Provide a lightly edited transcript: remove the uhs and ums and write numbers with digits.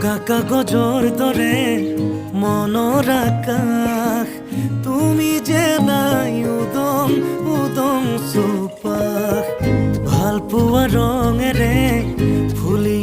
বগা কাগজৰ দৰে মনৰ আকাশ তুমি যে নাই উদং উদং চৌপাশ ভাল পোৱা ৰঙেৰে